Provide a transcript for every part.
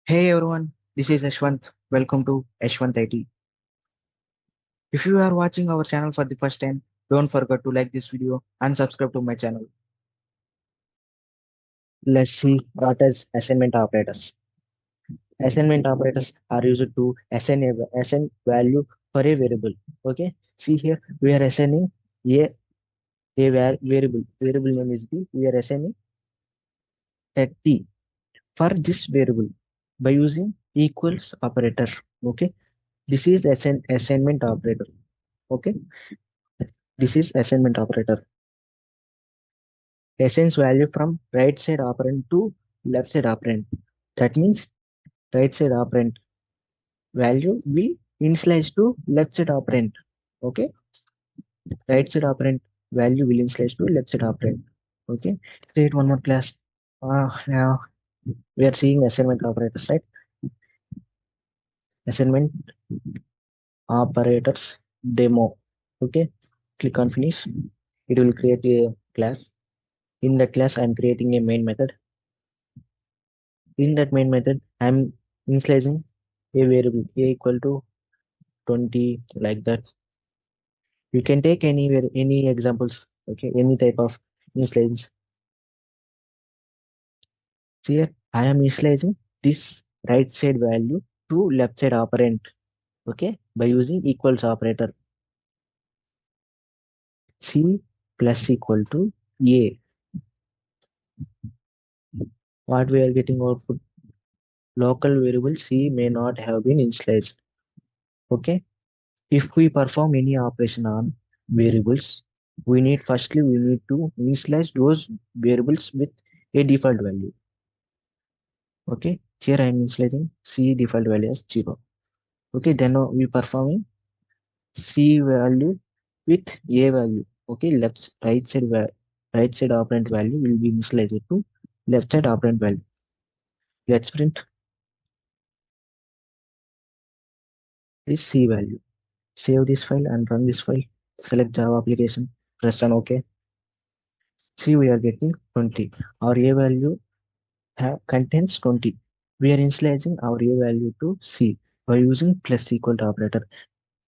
Hey everyone, this is Yaswanth. Welcome to Yaswanth IT. If you are watching our channel for the first time, don't forget to like this video and subscribe to my channel. Let's see what is assignment operators. Assignment operators are used to assign value for a variable. Okay, see here we are assigning a variable. Variable name is b. We are assigning a t for this variable by using equals operator. Okay, this is assignment operator. Okay, this is assignment operator. Assigns value from right side operand to left side operand. That means right side operand value will initialize to left side operand. Okay, right side operand value will initialize to left side operand. Okay, create one more class. Now we are seeing assignment operators, right? Assignment operators demo. Okay, click on finish. It will create a class. In that class, I am creating a main method. In that main method, I am initializing a variable a equal to 20, like that. You can take any examples, okay, any type of initializations. So here I am initializing this right side value to left side operand, okay, by using equals operator. C plus equal to a. What we are getting output? Local variable C may not have been initialized. Okay, if we perform any operation on variables, we need to initialize those variables with a default value. Okay, here I am initializing C default value as 0. Okay, then we performing C value with A value. Okay, right side operand value will be initialized to left side operand value. Let's print this C value. Save this file and run this file. Select Java application. Press on OK. See, we are getting 20. Our A value contains 20. We are initializing our A value to C by using plus equal to operator.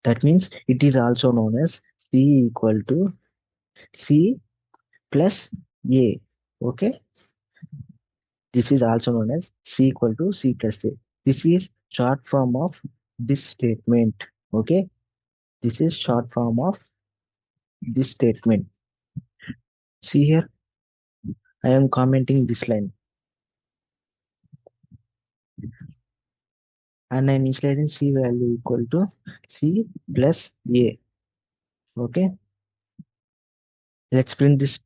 That means it is also known as C equal to C plus A. Okay, this is also known as C equal to C plus A. This is short form of this statement. Okay, this is short form of this statement. See here, I am commenting this line and I am initializing C value equal to C plus A. Okay, let's print this.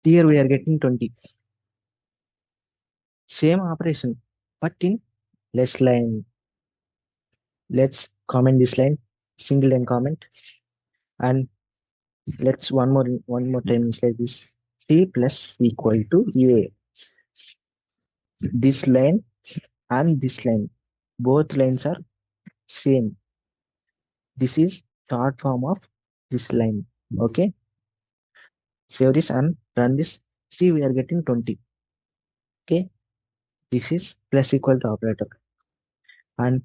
Here we are getting 20. Same operation, but in less line. Let's comment this line, single line comment, and let's one more time initialize this. C plus equal to A. This line and this line, both lines are same. This is short form of this line. Okay, save this and run this. See, we are getting 20. Okay, this is plus equal to operator, and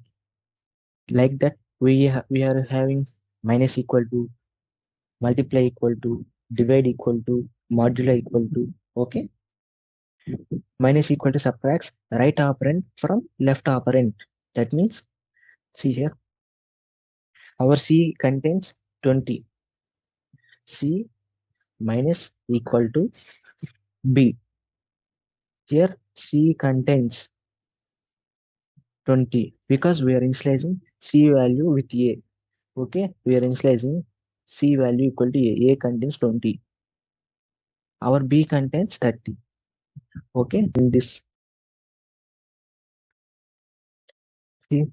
like that we are having minus equal to, multiply equal to, divide equal to, modulo equal to. Okay, minus equal to subtracts right operand from left operand. That means, see here, our C contains 20. C minus equal to B. Here C contains 20 because we are initializing C value with A. Okay, we are initializing C value equal to A. A contains 20. Our B contains 30. Okay, in this, see,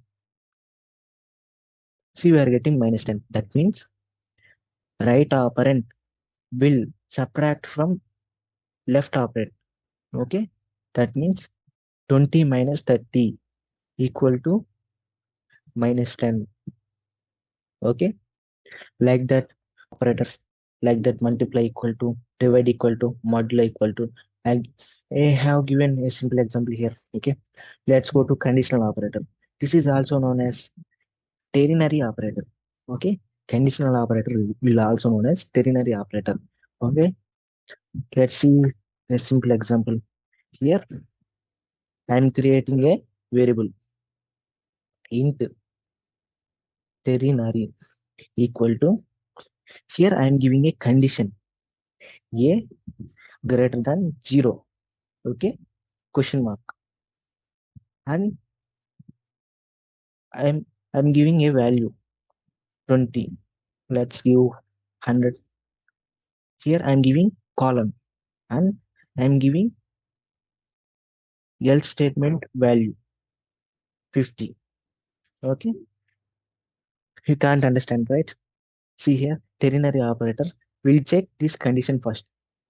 we are getting minus 10. That means right operand will subtract from left operand. Okay, that means 20 minus 30 equal to minus 10. Okay, like that operators, like that multiply equal to, divide equal to, modulo equal to, I, I have given a simple example here. Okay, let's go to conditional operator. This is also known as ternary operator. Okay, conditional operator will also known as ternary operator. Okay, let's see a simple example. Here, I am creating a variable int ternary equal to, here I am giving a condition a greater than 0. Okay, question mark, and I'm giving a value 20. Let's give 100. Here I'm giving column, and I'm giving else statement value 50. Okay, you can't understand, right? See here, ternary operator will check this condition first.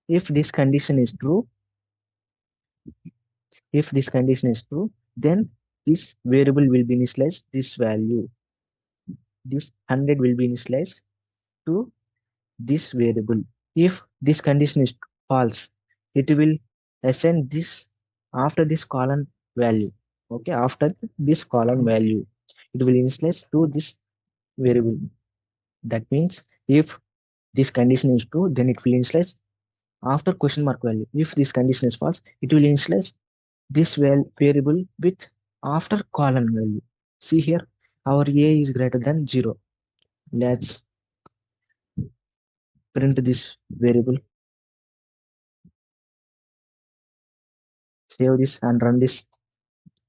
If this condition is true, if this condition is true, then this variable will be initialized. This value, this 100 will be initialized to this variable. If this condition is false, it will assign this after this column value. Okay, after this column value, it will initialize to this variable. That means if this condition is true, then it will initialize after question mark value. If this condition is false, it will initialize this variable with after column value. See here, our a is greater than 0. Let's print this variable, save this and run this.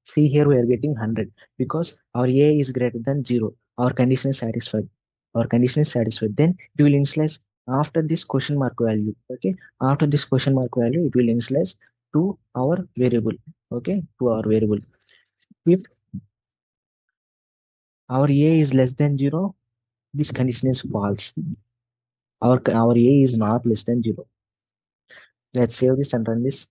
See here, we are getting 100 because our a is greater than 0. Our condition is satisfied. Our condition is satisfied. Then it will initialize after this question mark value. Okay, after this question mark value, it will initialize to our variable. Okay, to our variable. If our a is less than 0, this condition is false. Our a is not less than 0. Let's save this and run this.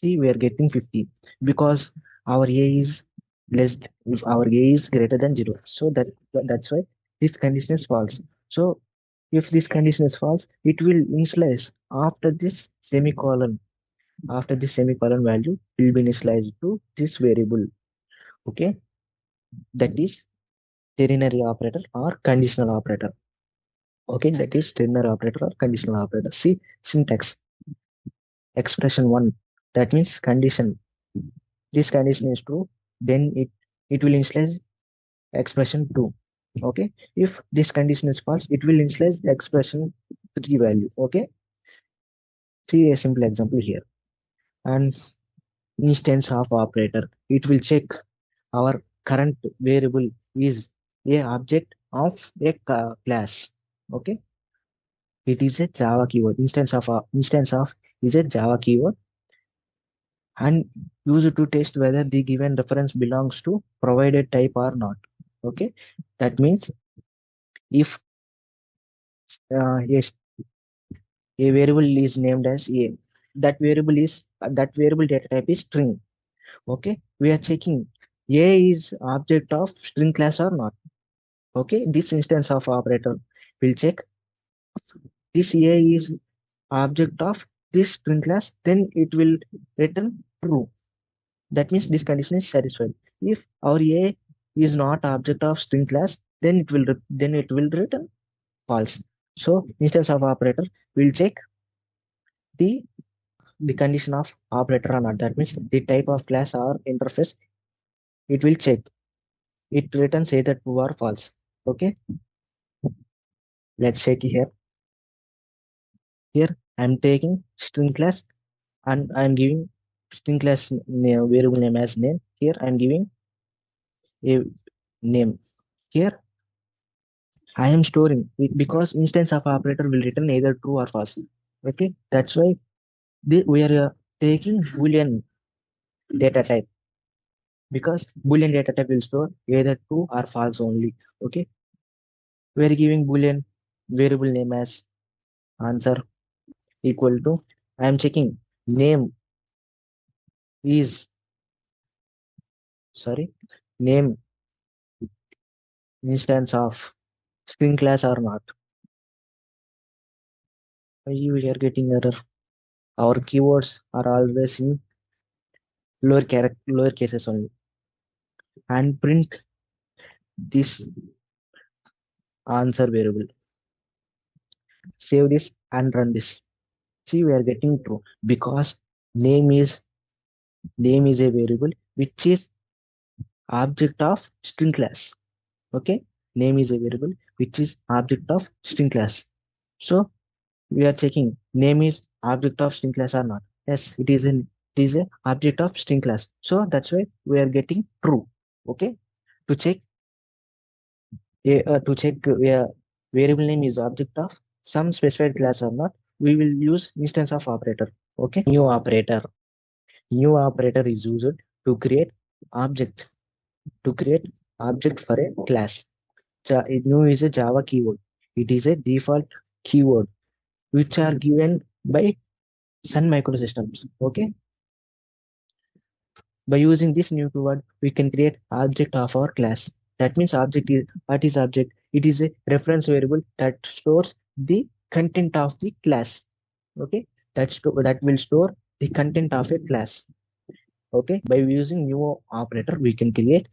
See, we are getting 50 because our a is less, if our a is greater than 0. So that's why this condition is false. So if this condition is false, it will initialize after this semicolon. After this semicolon value will be initialized to this variable. Okay, that is ternary operator or conditional operator. Okay, that is ternary operator or conditional operator. See syntax, expression 1. That means condition. This condition is true, then it will initialize expression 2. Okay, if this condition is false, it will initialize the expression 3 value. Okay, see a simple example here. And instance of operator, it will check our current variable is a object of a class. Okay, it is a Java keyword. Instance of is a Java keyword and used to test whether the given reference belongs to provided type or not. Okay, that means if yes, a variable is named as a, that variable data type is string. Okay, we are checking a is object of string class or not. Okay, this instance of operator will check this a is object of this string class, then it will return true. That means this condition is satisfied. If our a is not object of string class, then it will return false. So instance of operator will check the the condition of operator or not. That means the type of class or interface. It will check. It returns either true or false. Okay, let's check here. Here I'm taking string class and I'm giving string class name, variable name as name. Here I'm giving a name. Here I am storing it because instance of operator will return either true or false. Okay, that's why we are taking boolean data type because boolean data type will store either true or false only. Okay, we are giving boolean variable name as answer equal to, I am checking name is, sorry, name instance of string class or not. We are getting error. our keywords are always in lower cases only, and print this answer variable. Save this and run this. See, we are getting true because name is name is a variable which is object of string class. Okay, name is a variable which is object of string class. So we are checking name is object of string class or not. Yes, it is a object of string class. So that's why we are getting true. Okay, to check variable name is object of some specified class or not, we will use instance of operator. Okay, new operator is used to create object for a class. New is a Java keyword. It is a default keyword which are given by Sun Microsystems. Okay, by using this new keyword, we can create object of our class. That means object is what is object? It is a reference variable that stores the content of the class. Okay, that will store the content of a class. Okay, by using new operator, we can create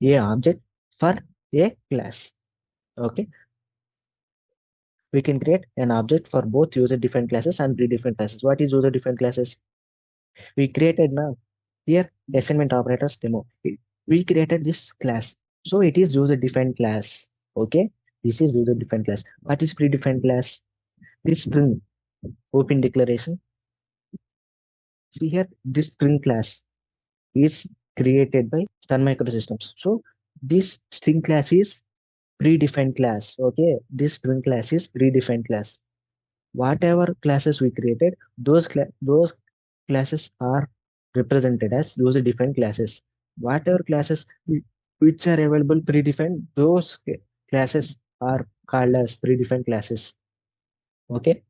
a object for a class. Okay, we can create an object for both user defined classes and predefined classes. What is user defined classes? We created now here assignment operators demo. We created this class, so it is user defined class. Okay, this is user defined class. What is predefined class? This string open declaration. See here, this string class is created by Sun Microsystems. So this string class is predefined class. Okay, this string class is predefined class. Whatever classes we created, those classes are represented as user defined classes. Whatever classes which are available predefined, those classes are called as predefined classes. Okay,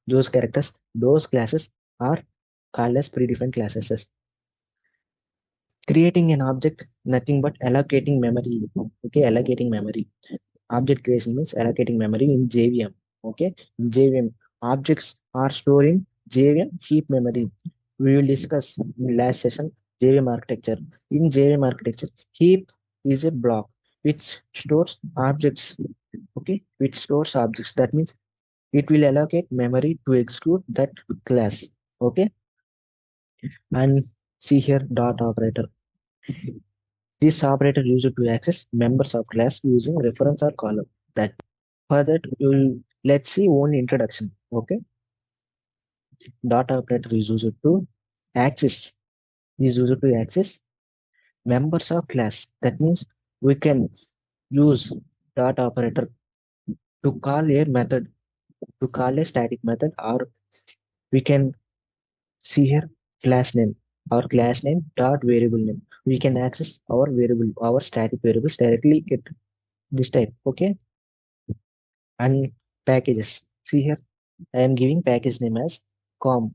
those classes are called as predefined classes. Creating an object, nothing but allocating memory. Okay, allocating memory. Object creation means allocating memory in JVM. Okay, in JVM, objects are stored in JVM heap memory. We will discuss in last session JVM architecture. In JVM architecture, heap is a block which stores objects. Okay, which stores objects. That means it will allocate memory to execute that class. Okay, and see here dot operator. This operator used to access members of class using reference or column. That for that, let's see one introduction. Okay, dot operator is used to access members of class. That means we can use dot operator to call a method, to call a static method, or we can see here class name. Our class name dot variable name. We can access our static variables directly at this type. Okay, and packages. See here, I am giving package name as com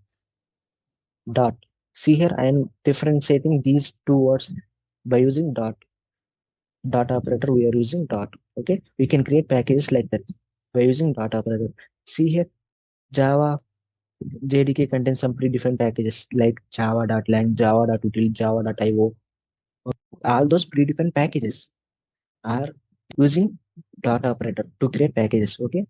dot. See here, I am differentiating these two words by using dot operator. We are using dot. Okay, we can create packages like that by using dot operator. See here, Java JDK contains some predefined packages like java.lang, java.util, java.io. All those predefined packages are using dot operator to create packages. Okay,